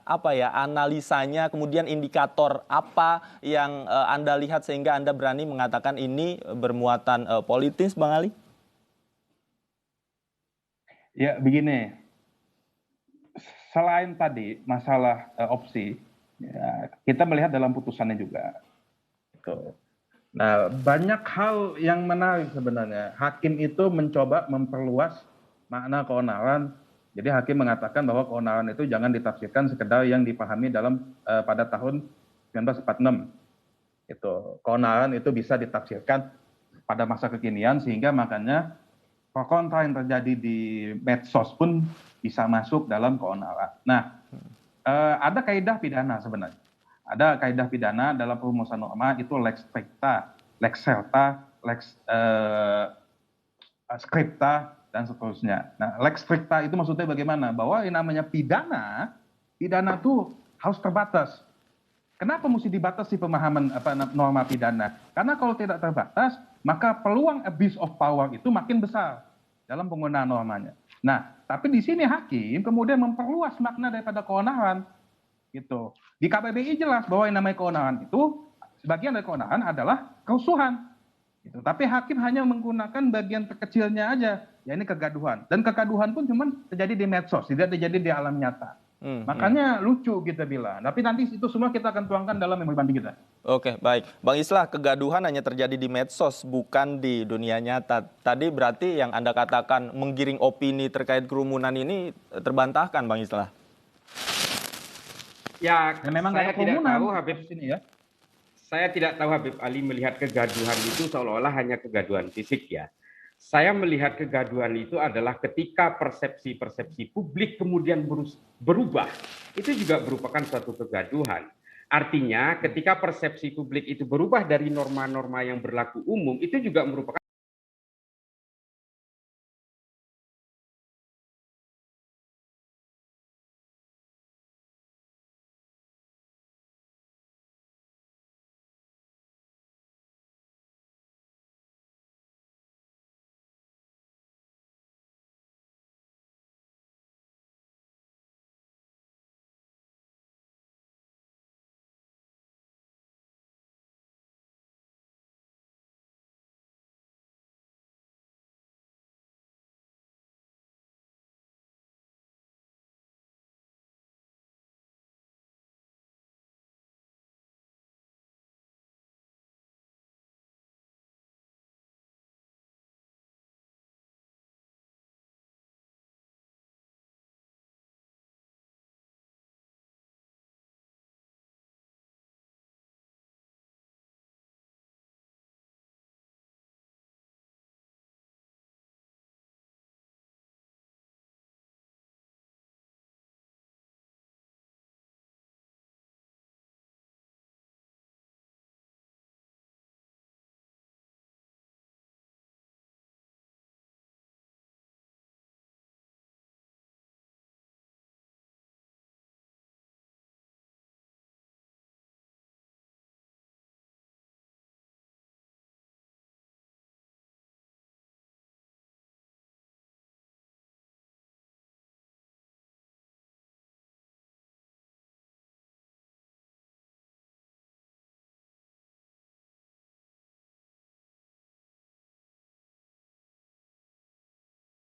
analisanya, kemudian indikator apa yang Anda lihat sehingga Anda berani mengatakan ini bermuatan politis, Bang Ali? Ya, begini. Selain tadi masalah opsi, ya, kita melihat dalam putusannya juga. Nah, banyak hal yang menarik sebenarnya. Hakim itu mencoba memperluas makna keonaran. Jadi hakim mengatakan bahwa keonaran itu jangan ditafsirkan sekedar yang dipahami pada tahun 1946. Keonaran itu bisa ditafsirkan pada masa kekinian, sehingga makanya pro kontra yang terjadi di medsos pun bisa masuk dalam keonaran. Nah, ada kaidah pidana sebenarnya. Ada kaidah pidana dalam perumusan norma, itu lex stricta, lex serta, lex scripta, dan seterusnya. Nah, lex stricta itu maksudnya bagaimana? Bahwa yang namanya pidana itu harus terbatas. Kenapa mesti dibatasi pemahaman norma pidana? Karena kalau tidak terbatas, maka peluang abuse of power itu makin besar dalam penggunaan normanya. Nah, tapi di sini hakim kemudian memperluas makna daripada keonaran. Di KPBI jelas bahwa yang namanya keonaran itu, sebagian dari keonaran adalah kerusuhan. Tapi hakim hanya menggunakan bagian terkecilnya aja, ya ini kegaduhan. Dan kegaduhan pun cuma terjadi di medsos, tidak terjadi di alam nyata. Makanya lucu kita bilang. Tapi nanti itu semua kita akan tuangkan dalam memori banding kita. Oke, baik. Bang Islah, kegaduhan hanya terjadi di medsos, bukan di dunia nyata. Tadi berarti yang Anda katakan menggiring opini terkait kerumunan ini terbantahkan, Bang Islah? Ya, memang saya tidak tahu Habib sini ya. Saya tidak tahu Habib Ali melihat kegaduhan itu seolah-olah hanya kegaduhan fisik ya. Saya melihat kegaduhan itu adalah ketika persepsi-persepsi publik kemudian berubah. Itu juga merupakan suatu kegaduhan. Artinya ketika persepsi publik itu berubah dari norma-norma yang berlaku umum, itu juga merupakan